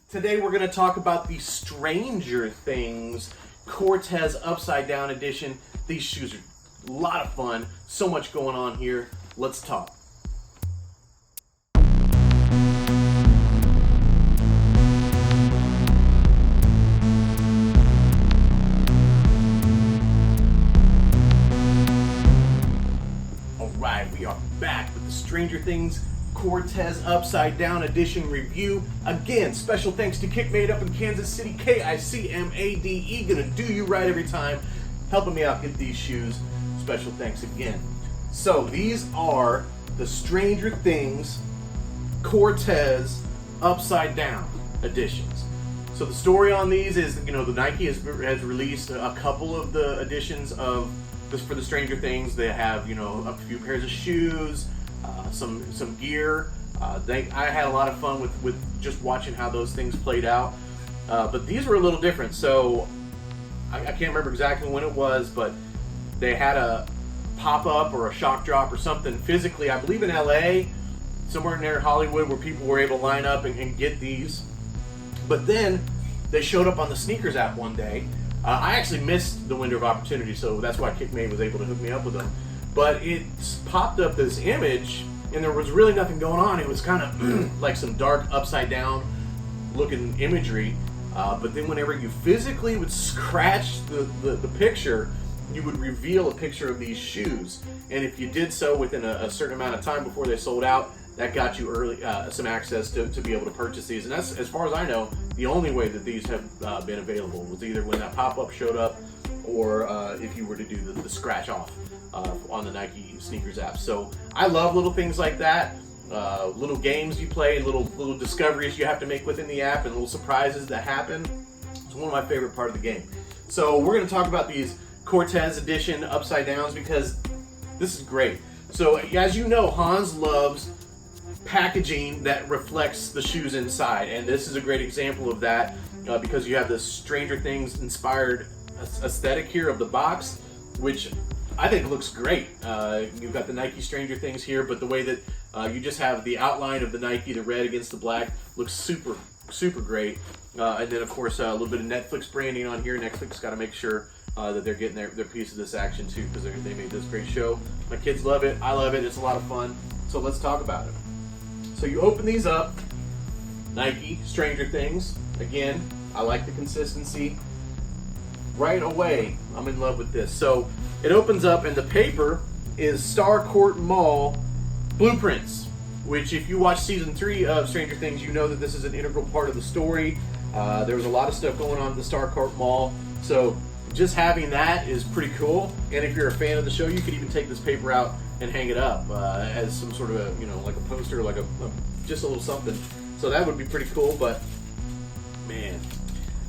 Today we're going to talk about the Stranger Things Cortez Upside Down Edition. These shoes are a lot of fun. So much going on here. Let's talk. Alright, we are back with the Stranger Things Cortez Upside Down Edition review. Again, special thanks to KickMade up in Kansas City, KICMADE. Gonna do you right every time, helping me out get these shoes. Special thanks again. So these are the Stranger Things Cortez Upside Down editions. So the story on these is, the Nike has released a couple of the editions of this for the Stranger Things. They have, a few pairs of shoes, some gear. I had a lot of fun with just watching how those things played out. But these were a little different. So I can't remember exactly when it was, but they had a pop-up or a shock drop or something physically, I believe in LA, somewhere near Hollywood, where people were able to line up and get these. But then they showed up on the sneakers app one day. I actually missed the window of opportunity, so that's why KickMade was able to hook me up with them. But it popped up this image, and there was really nothing going on. It was kind of like some dark upside down looking imagery. But then whenever you physically would scratch the picture, you would reveal a picture of these shoes. And if you did so within a certain amount of time before they sold out, that got you early some access to be able to purchase these. And that's, as far as I know, the only way that these have been available was either when that pop-up showed up or if you were to do the scratch off on the Nike sneakers app. So I love little things like that, little games you play, little discoveries you have to make within the app, and little surprises that happen. It's one of my favorite part of the game. So we're going to talk about these Cortez edition upside downs because this is great. So as you know, Hans loves packaging that reflects the shoes inside, and this is a great example of that because you have this Stranger Things inspired aesthetic here of the box, which I think looks great. You've got the Nike Stranger Things here, but the way that you just have the outline of the Nike, the red against the black, looks super, super great. And then, of course, a little bit of Netflix branding on here. Netflix got to make sure that they're getting their piece of this action, too, because they made this great show. My kids love it. I love it. It's a lot of fun. So let's talk about it. So you open these up. Nike Stranger Things. Again, I like the consistency. Right away, I'm in love with this. So it opens up, and the paper is Starcourt Mall blueprints, which if you watch season 3 of Stranger Things, you know that this is an integral part of the story. There was a lot of stuff going on at the Starcourt Mall, so just having that is pretty cool. And if you're a fan of the show, you could even take this paper out and hang it up as some sort of a, like a poster, like just a little something. So that would be pretty cool. But man,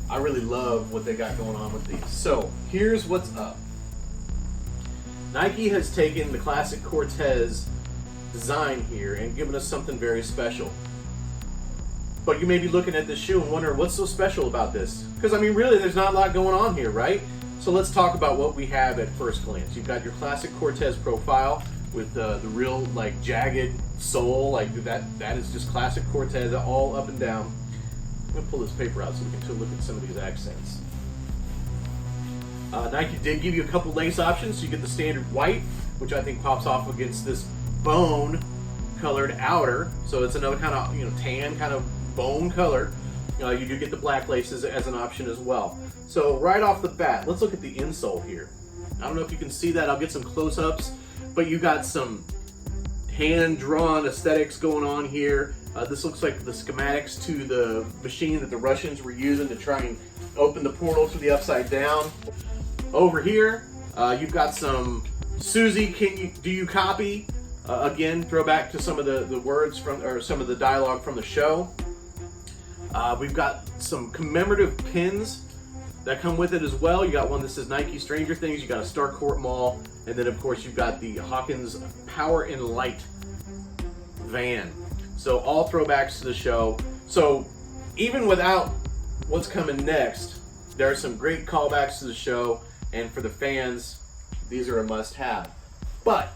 I really love what they got going on with these. So here's what's up. Nike has taken the classic Cortez design here and given us something very special. But you may be looking at this shoe and wondering what's so special about this? Because really there's not a lot going on here, right? So let's talk about what we have at first glance. You've got your classic Cortez profile with the real jagged sole, that is just classic Cortez all up and down. I'm gonna pull this paper out so we can look at some of these accents. Nike did give you a couple lace options. So you get the standard white, which I think pops off against this bone colored outer. So it's another kind of tan kind of bone color. You do get the black laces as an option as well. So right off the bat, let's look at the insole here. I don't know if you can see that. I'll get some close-ups, but you got some hand-drawn aesthetics going on here. This looks like the schematics to the machine that the Russians were using to try and open the portal to the upside down. Over here, you've got some Susie, do you copy? Again, throwback to some of the words from, or some of the dialogue from the show. We've got some commemorative pins that come with it as well. You got one that says Nike Stranger Things, you got a Starcourt Mall, and then of course you've got the Hawkins Power and Light van. So all throwbacks to the show. So even without what's coming next, there are some great callbacks to the show, and for the fans, these are a must-have. But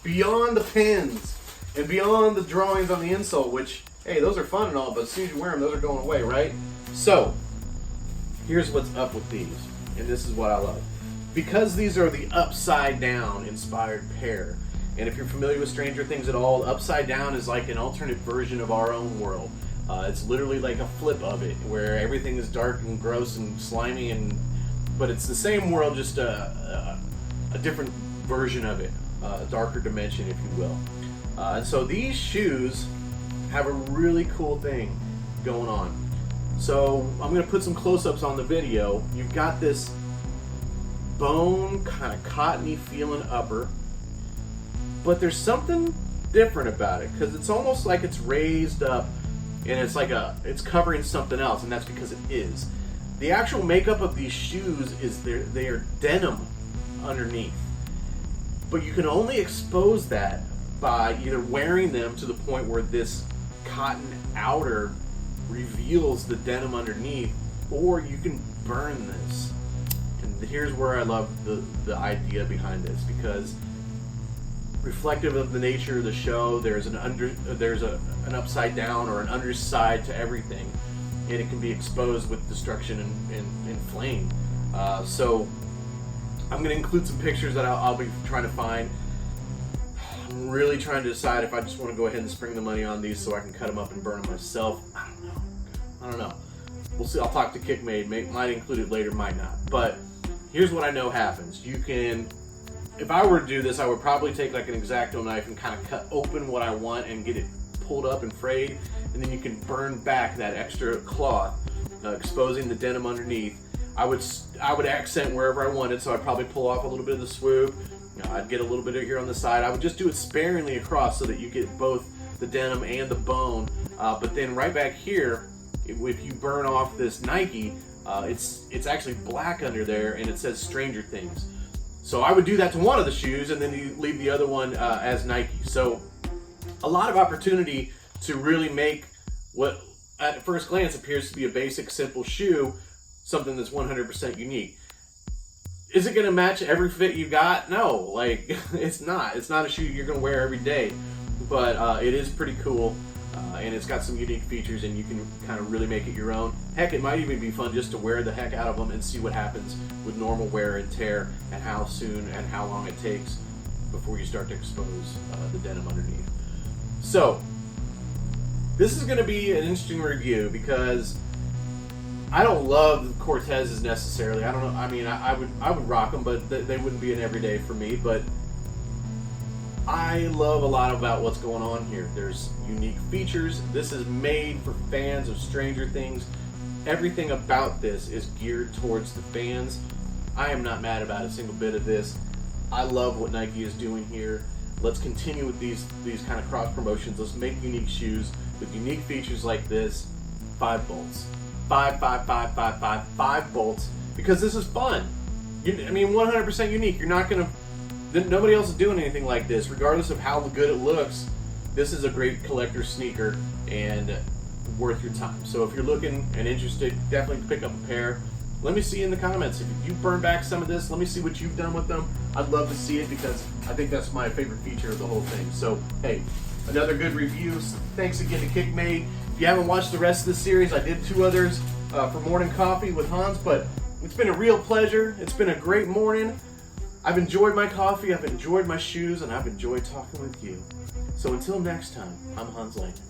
beyond the pins and beyond the drawings on the insole, which hey, those are fun and all, but as soon as you wear them, those are going away, right? So, here's what's up with these, and this is what I love. Because these are the upside down inspired pair, and if you're familiar with Stranger Things at all, upside down is like an alternate version of our own world. It's literally like a flip of it, where everything is dark and gross and slimy, but it's the same world, just a different version of it, a darker dimension, if you will. And so these shoes have a really cool thing going on. So I'm going to put some close-ups on the video. You've got this bone, kind of cottony feeling upper, but there's something different about it, because it's almost like it's raised up and it's covering something else, and that's because it is. The actual makeup of these shoes is they are denim underneath, but you can only expose that by either wearing them to the point where this cotton outer reveals the denim underneath, or you can burn this. And here's where I love the idea behind this, because reflective of the nature of the show, there's an upside down or an underside to everything, and it can be exposed with destruction and flame. So I'm going to include some pictures that I'll be trying to find. I'm really trying to decide if I just want to go ahead and spring the money on these so I can cut them up and burn them myself. I don't know. We'll see. I'll talk to KickMade. Might include it later, might not. But here's what I know happens. You can, if I were to do this, I would probably take like an X-Acto knife and kind of cut open what I want and get it pulled up and frayed, and then you can burn back that extra cloth, exposing the denim underneath. I would accent wherever I wanted, so I'd probably pull off a little bit of the swoop. I'd get a little bit of here on the side. I would just do it sparingly across so that you get both the denim and the bone. But then right back here, if you burn off this Nike, it's actually black under there, and it says Stranger Things. So I would do that to one of the shoes, and then you leave the other one as Nike. So a lot of opportunity to really make what at first glance appears to be a basic, simple shoe something that's 100% unique. Is it going to match every fit you got? No, like it's not. It's not a shoe you're going to wear every day, but it is pretty cool, and it's got some unique features, and you can kind of really make it your own. Heck, it might even be fun just to wear the heck out of them and see what happens with normal wear and tear, and how soon and how long it takes before you start to expose the denim underneath. So this is going to be an interesting review, because I don't love Cortez's necessarily. I don't know. I mean, I would rock them, but they wouldn't be an everyday for me. But I love a lot about what's going on here. There's unique features. This is made for fans of Stranger Things. Everything about this is geared towards the fans. I am not mad about a single bit of this. I love what Nike is doing here. Let's continue with these kind of cross promotions. Let's make unique shoes with unique features like this. 5 bolts. 5 bolts, because this is fun. I mean, 100% unique. You're not gonna, nobody else is doing anything like this, regardless of how good it looks. This is a great collector sneaker and worth your time. So if you're looking and interested, definitely pick up a pair. Let me see in the comments if you burn back some of this. Let me see what you've done with them. I'd love to see it, because I think that's my favorite feature of the whole thing. So hey, another good review. Thanks again to KickMade. If you haven't watched the rest of the series, I did 2 others for morning coffee with Hans, but it's been a real pleasure. It's been a great morning. I've enjoyed my coffee, I've enjoyed my shoes, and I've enjoyed talking with you. So until next time, I'm Hans Lightnin.